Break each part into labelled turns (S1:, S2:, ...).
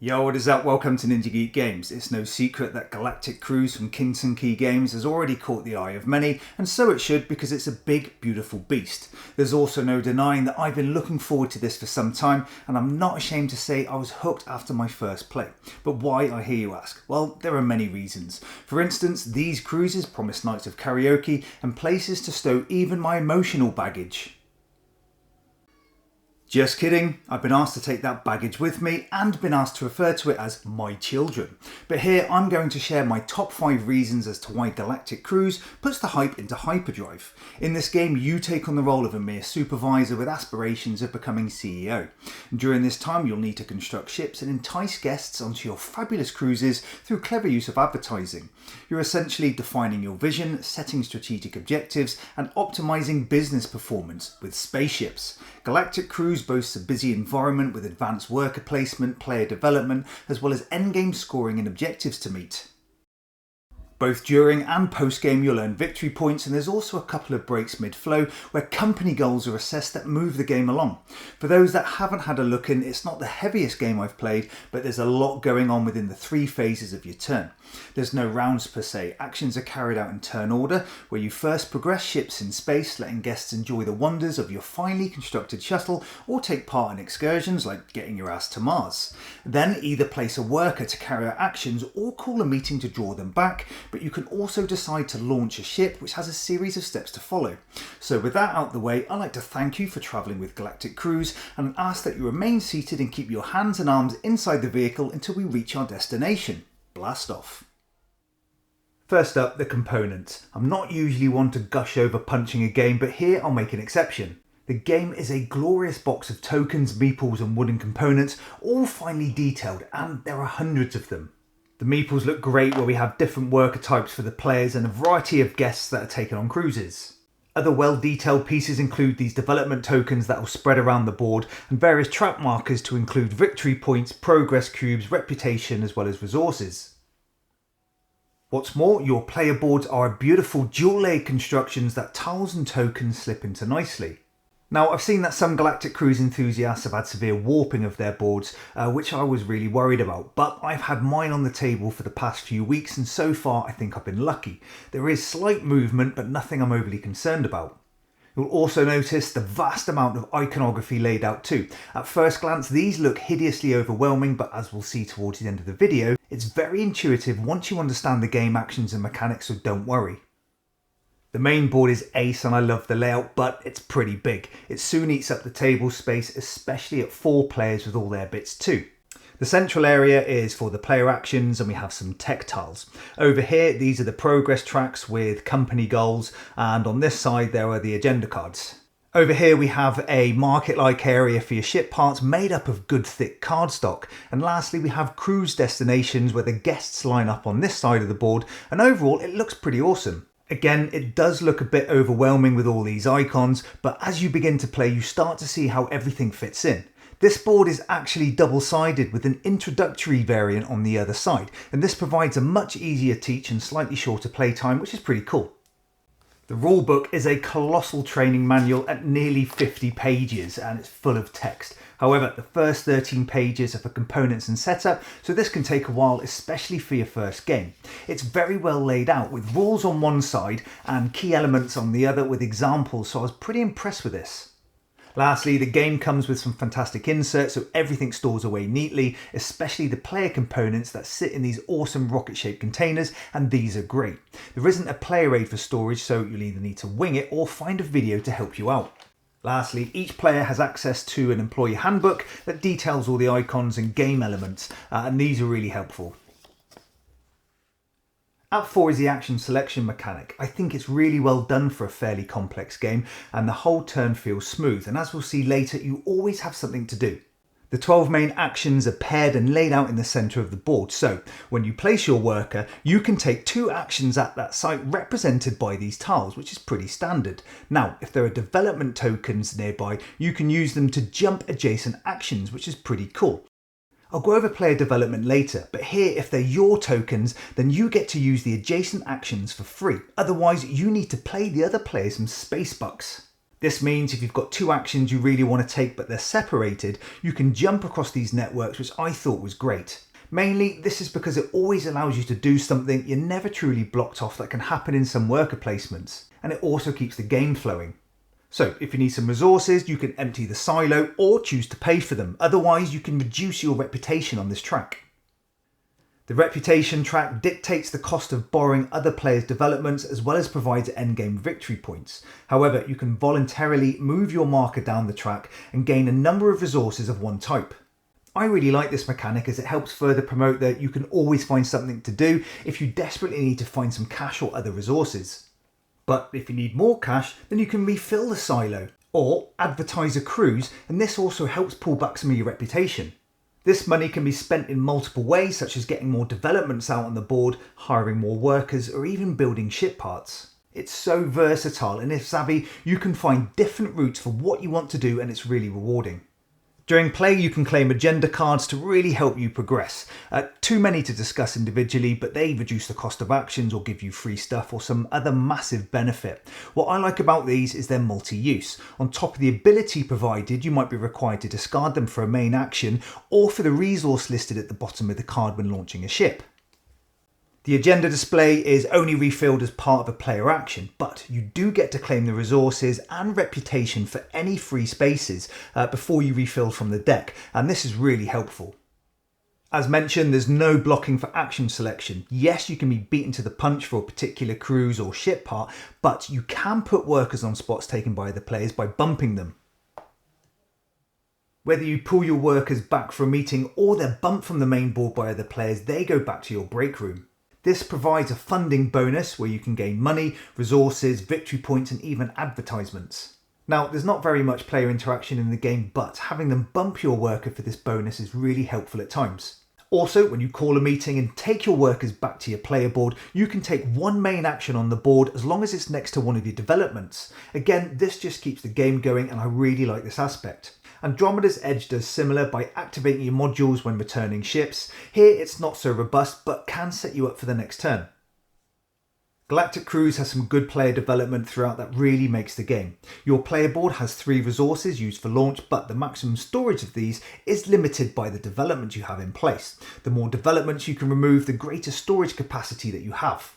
S1: Yo, what is up? Welcome to Ninja Geek Games. It's no secret that Galactic Cruise from Kinson Key Games has already caught the eye of many, and so it should because it's a big, beautiful beast. There's also no denying that I've been looking forward to this for some time, and I'm not ashamed to say I was hooked after my first play. But why, I hear you ask? Well, there are many reasons. For instance, these cruises promise nights of karaoke and places to stow even my emotional baggage. Just kidding, I've been asked to take that baggage with me and been asked to refer to it as my children. But here I'm going to share my top 5 reasons as to why Galactic Cruise puts the hype into Hyperdrive. In this game you take on the role of a mere supervisor with aspirations of becoming CEO. And during this time you'll need to construct ships and entice guests onto your fabulous cruises through clever use of advertising. You're essentially defining your vision, setting strategic objectives and optimizing business performance with spaceships. Galactic Cruise boasts a busy environment with advanced worker placement, player development, as well as endgame scoring and objectives to meet. Both during and post-game you'll earn victory points, and there's also a couple of breaks mid-flow where company goals are assessed that move the game along. For those that haven't had a look in, it's not the heaviest game I've played, but there's a lot going on within the 3 phases of your turn. There's no rounds per se, actions are carried out in turn order, where you first progress ships in space, letting guests enjoy the wonders of your finely constructed shuttle, or take part in excursions like getting your ass to Mars. Then either place a worker to carry out actions or call a meeting to draw them back, but you can also decide to launch a ship which has a series of steps to follow. So with that out the way, I'd like to thank you for travelling with Galactic Cruise and ask that you remain seated and keep your hands and arms inside the vehicle until we reach our destination. Blast off. First up, the components. I'm not usually one to gush over punching a game, but here I'll make an exception. The game is a glorious box of tokens, meeples and wooden components, all finely detailed, and there are hundreds of them. The meeples look great where we have different worker types for the players and a variety of guests that are taken on cruises. Other well-detailed pieces include these development tokens that will spread around the board and various track markers to include victory points, progress cubes, reputation as well as resources. What's more, your player boards are beautiful dual-layered constructions that tiles and tokens slip into nicely. Now, I've seen that some Galactic Cruise enthusiasts have had severe warping of their boards, which I was really worried about, but I've had mine on the table for the past few weeks and so far I think I've been lucky. There is slight movement, but nothing I'm overly concerned about. You'll also notice the vast amount of iconography laid out too. At first glance, these look hideously overwhelming, but as we'll see towards the end of the video, it's very intuitive once you understand the game actions and mechanics, so don't worry. The main board is ace and I love the layout, but it's pretty big. It soon eats up the table space, especially at 4 players with all their bits too. The central area is for the player actions and we have some tech tiles. Over here, these are the progress tracks with company goals, and on this side there are the agenda cards. Over here we have a market-like area for your ship parts made up of good thick cardstock. And lastly we have cruise destinations where the guests line up on this side of the board, and overall it looks pretty awesome. Again, it does look a bit overwhelming with all these icons, but as you begin to play you start to see how everything fits in. This board is actually double-sided with an introductory variant on the other side, and this provides a much easier teach and slightly shorter playtime, which is pretty cool. The rulebook is a colossal training manual at nearly 50 pages and it's full of text. However, the first 13 pages are for components and setup, so this can take a while, especially for your first game. It's very well laid out with rules on one side and key elements on the other with examples, so I was pretty impressed with this. Lastly, the game comes with some fantastic inserts, so everything stores away neatly, especially the player components that sit in these awesome rocket-shaped containers, and these are great. There isn't a player aid for storage, so you'll either need to wing it or find a video to help you out. Lastly, each player has access to an employee handbook that details all the icons and game elements, and these are really helpful. At 4 is the action selection mechanic. I think it's really well done for a fairly complex game and the whole turn feels smooth, and as we'll see later you always have something to do. The 12 main actions are paired and laid out in the centre of the board, so when you place your worker you can take 2 actions at that site represented by these tiles, which is pretty standard. Now if there are development tokens nearby you can use them to jump adjacent actions, which is pretty cool. I'll go over player development later, but here if they're your tokens then you get to use the adjacent actions for free, otherwise you need to pay the other players some space bucks. This means if you've got two actions you really want to take but they're separated, you can jump across these networks, which I thought was great. Mainly, this is because it always allows you to do something you're never truly blocked off that can happen in some worker placements, and it also keeps the game flowing. So if you need some resources, you can empty the silo or choose to pay for them, otherwise you can reduce your reputation on this track. The reputation track dictates the cost of borrowing other players' developments as well as provides endgame victory points. However, you can voluntarily move your marker down the track and gain a number of resources of one type. I really like this mechanic as it helps further promote that you can always find something to do if you desperately need to find some cash or other resources. But if you need more cash, then you can refill the silo or advertise a cruise, and this also helps pull back some of your reputation. This money can be spent in multiple ways, such as getting more developments out on the board, hiring more workers, or even building ship parts. It's so versatile, and if savvy, you can find different routes for what you want to do, and it's really rewarding. During play, you can claim agenda cards to really help you progress. Too many to discuss individually, but they reduce the cost of actions or give you free stuff or some other massive benefit. What I like about these is their multi-use. On top of the ability provided, you might be required to discard them for a main action or for the resource listed at the bottom of the card when launching a ship. The agenda display is only refilled as part of a player action, but you do get to claim the resources and reputation for any free spaces before you refill from the deck, and this is really helpful. As mentioned, there's no blocking for action selection. Yes, you can be beaten to the punch for a particular cruise or ship part, but you can put workers on spots taken by the players by bumping them. Whether you pull your workers back for a meeting or they're bumped from the main board by other players, they go back to your break room. This provides a funding bonus where you can gain money, resources, victory points, and even advertisements. Now, there's not very much player interaction in the game, but having them bump your worker for this bonus is really helpful at times. Also, when you call a meeting and take your workers back to your player board, you can take one main action on the board as long as it's next to one of your developments. Again, this just keeps the game going, and I really like this aspect. Andromeda's Edge does similar by activating your modules when returning ships. Here it's not so robust, but can set you up for the next turn. Galactic Cruise has some good player development throughout that really makes the game. Your player board has 3 resources used for launch, but the maximum storage of these is limited by the development you have in place. The more developments you can remove, the greater storage capacity that you have.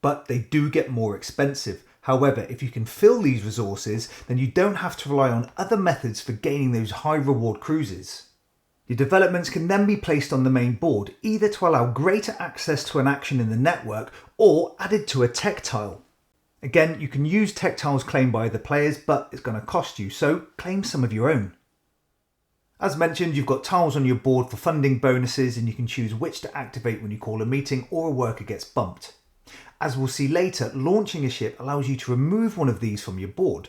S1: But they do get more expensive. However, if you can fill these resources, then you don't have to rely on other methods for gaining those high reward cruises. Your developments can then be placed on the main board, either to allow greater access to an action in the network or added to a tech tile. Again, you can use tech tiles claimed by the players, but it's going to cost you, so claim some of your own. As mentioned, you've got tiles on your board for funding bonuses, and you can choose which to activate when you call a meeting or a worker gets bumped. As we'll see later, launching a ship allows you to remove one of these from your board.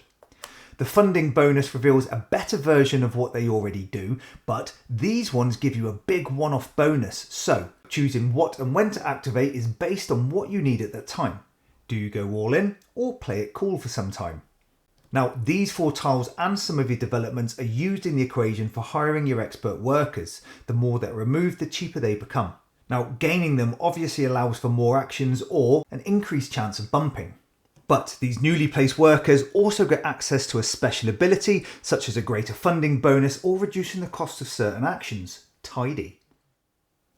S1: The funding bonus reveals a better version of what they already do, but these ones give you a big one-off bonus, so choosing what and when to activate is based on what you need at that time. Do you go all in or play it cool for some time? Now, these 4 tiles and some of your developments are used in the equation for hiring your expert workers. The more that are removed, the cheaper they become. Now, gaining them obviously allows for more actions or an increased chance of bumping. But these newly placed workers also get access to a special ability, such as a greater funding bonus or reducing the cost of certain actions. Tidy.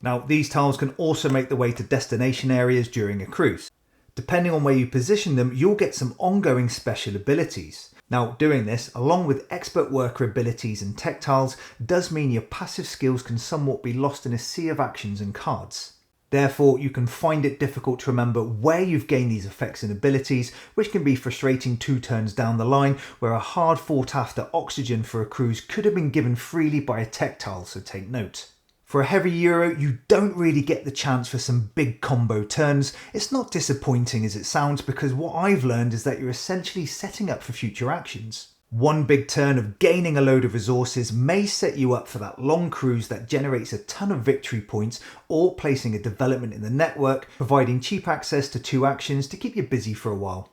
S1: Now, these tiles can also make their way to destination areas during a cruise. Depending on where you position them, you'll get some ongoing special abilities. Now, doing this, along with expert worker abilities and tech tiles, does mean your passive skills can somewhat be lost in a sea of actions and cards. Therefore, you can find it difficult to remember where you've gained these effects and abilities, which can be frustrating 2 turns down the line, where a hard fought after oxygen for a cruise could have been given freely by a tech tile, so take note. For a heavy Euro, you don't really get the chance for some big combo turns. It's not disappointing as it sounds, because what I've learned is that you're essentially setting up for future actions. One big turn of gaining a load of resources may set you up for that long cruise that generates a ton of victory points, or placing a development in the network, providing cheap access to 2 actions to keep you busy for a while.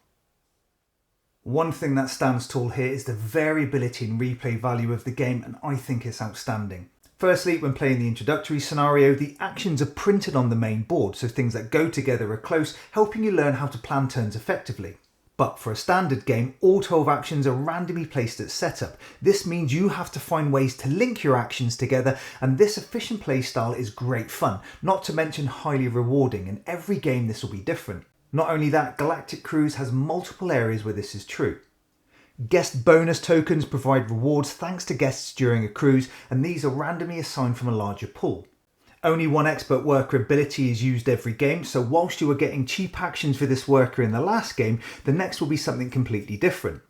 S1: One thing that stands tall here is the variability and replay value of the game, and I think it's outstanding. Firstly, when playing the introductory scenario, the actions are printed on the main board, so things that go together are close, helping you learn how to plan turns effectively. But for a standard game, all 12 actions are randomly placed at setup. This means you have to find ways to link your actions together, and this efficient playstyle is great fun, not to mention highly rewarding. In every game this will be different. Not only that, Galactic Cruise has multiple areas where this is true. Guest bonus tokens provide rewards thanks to guests during a cruise, and these are randomly assigned from a larger pool. Only one expert worker ability is used every game, so whilst you were getting cheap actions for this worker in the last game, the next will be something completely different.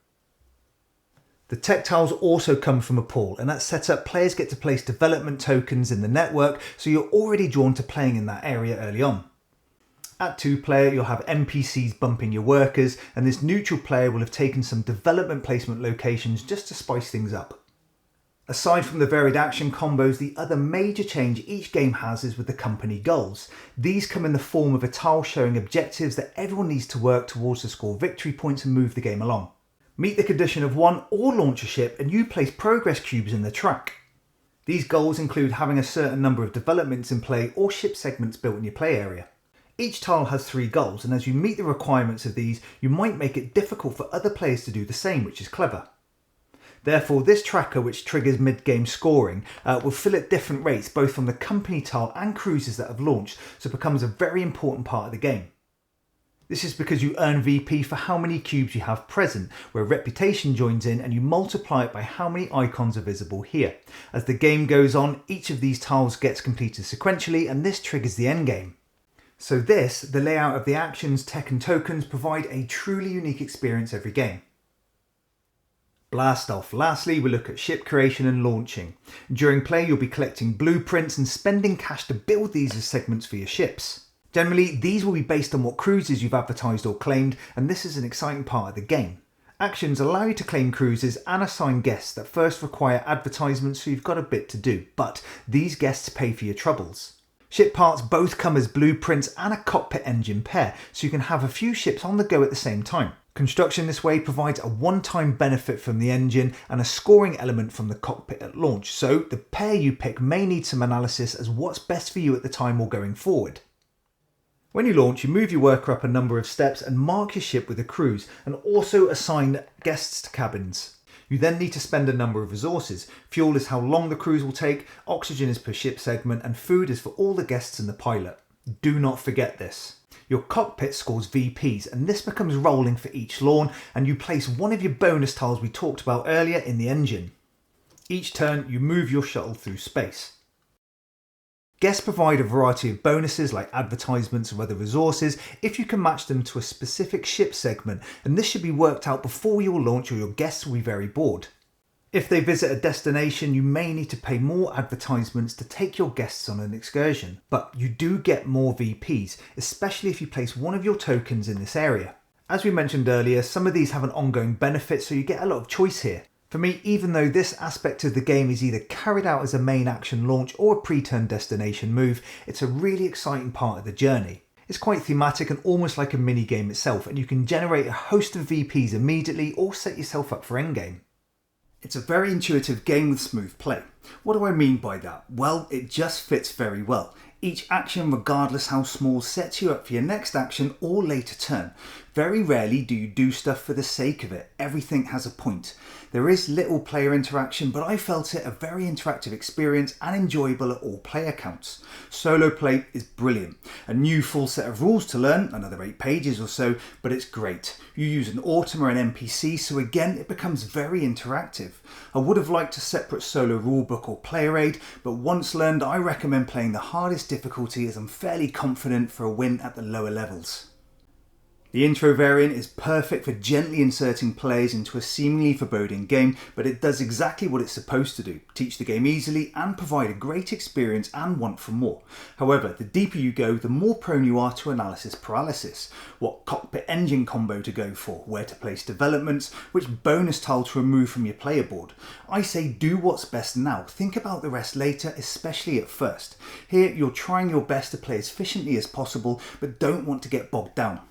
S1: The tech tiles also come from a pool, and at setup players get to place development tokens in the network, so you're already drawn to playing in that area early on. At 2-player you'll have NPCs bumping your workers, and this neutral player will have taken some development placement locations just to spice things up. Aside from the varied action combos, the other major change each game has is with the company goals. These come in the form of a tile showing objectives that everyone needs to work towards to score victory points and move the game along. Meet the condition of 1 or launch a ship and you place progress cubes in the track. These goals include having a certain number of developments in play or ship segments built in your play area. Each tile has 3 goals, and as you meet the requirements of these, you might make it difficult for other players to do the same, which is clever. Therefore, this tracker, which triggers mid-game scoring, will fill at different rates both from the company tile and cruises that have launched, so it becomes a very important part of the game. This is because you earn VP for how many cubes you have present, where reputation joins in and you multiply it by how many icons are visible here. As the game goes on, each of these tiles gets completed sequentially, and this triggers the endgame. So this, the layout of the actions, tech and tokens, provide a truly unique experience every game. Blast off. Lastly, we look at ship creation and launching. During play you'll be collecting blueprints and spending cash to build these as segments for your ships. Generally, these will be based on what cruises you've advertised or claimed, and this is an exciting part of the game. Actions allow you to claim cruises and assign guests that first require advertisements, so you've got a bit to do, but these guests pay for your troubles. Ship parts both come as blueprints and a cockpit engine pair, so you can have a few ships on the go at the same time. Construction this way provides a one-time benefit from the engine and a scoring element from the cockpit at launch, so the pair you pick may need some analysis as what's best for you at the time or going forward. When you launch, you move your worker up a number of steps and mark your ship with a cruise, and also assign guests to cabins. You then need to spend a number of resources. Fuel is how long the cruise will take, oxygen is per ship segment, and food is for all the guests and the pilot. Do not forget this. Your cockpit scores VPs, and this becomes rolling for each lawn, and you place one of your bonus tiles we talked about earlier in the engine. Each turn you move your shuttle through space. Guests provide a variety of bonuses like advertisements or other resources if you can match them to a specific ship segment, and this should be worked out before your launch or your guests will be very bored. If they visit a destination, you may need to pay more advertisements to take your guests on an excursion, but you do get more VPs, especially if you place one of your tokens in this area. As we mentioned earlier, some of these have an ongoing benefit, so you get a lot of choice here. For me, even though this aspect of the game is either carried out as a main action launch or a pre-turn destination move, it's a really exciting part of the journey. It's quite thematic and almost like a mini game itself, and you can generate a host of VPs immediately or set yourself up for endgame. It's a very intuitive game with smooth play. What do I mean by that? Well, it just fits very well. Each action, regardless how small, sets you up for your next action or later turn. Very rarely do you do stuff for the sake of it. Everything has a point. There is little player interaction, but I felt it a very interactive experience and enjoyable at all player counts. Solo play is brilliant. A new full set of rules to learn, another 8 pages or so, but it's great. You use an autumn or an NPC, so again it becomes very interactive. I would have liked a separate solo rulebook or player aid, but once learned I recommend playing the hardest difficulty as I'm fairly confident for a win at the lower levels. The intro variant is perfect for gently inserting players into a seemingly foreboding game, but it does exactly what it's supposed to do, teach the game easily and provide a great experience and want for more. However, the deeper you go, the more prone you are to analysis paralysis. What cockpit engine combo to go for, where to place developments, which bonus tile to remove from your player board. I say do what's best now, think about the rest later, especially at first. Here you're trying your best to play as efficiently as possible, but don't want to get bogged down.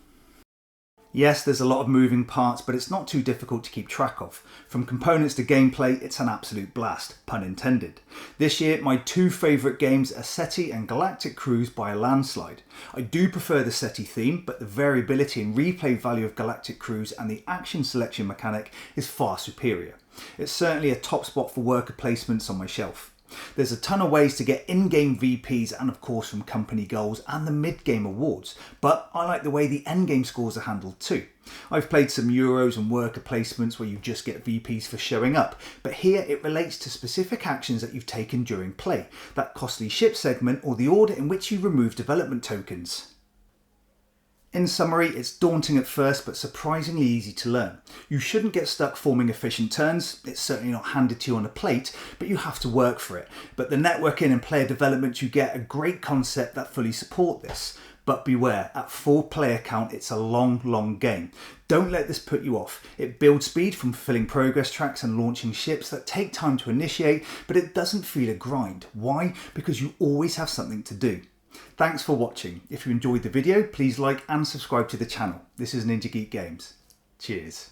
S1: Yes, there's a lot of moving parts, but it's not too difficult to keep track of. From components to gameplay, it's an absolute blast, pun intended. This year, my two favourite games are SETI and Galactic Cruise by a landslide. I do prefer the SETI theme, but the variability and replay value of Galactic Cruise and the action selection mechanic is far superior. It's certainly a top spot for worker placements on my shelf. There's a ton of ways to get in-game VPs and of course from company goals and the mid-game awards, but I like the way the end-game scores are handled too. I've played some Euros and worker placements where you just get VPs for showing up, but here it relates to specific actions that you've taken during play, that costly ship segment or the order in which you remove development tokens. In summary, it's daunting at first but surprisingly easy to learn. You shouldn't get stuck forming efficient turns, it's certainly not handed to you on a plate, but you have to work for it. But the networking and player development you get are a great concept that fully support this. But beware, at full player count it's a long game. Don't let this put you off. It builds speed from fulfilling progress tracks and launching ships that take time to initiate, but it doesn't feel a grind. Why? Because you always have something to do. Thanks for watching. If you enjoyed the video, please like and subscribe to the channel. This is Ninja Geek Games. Cheers.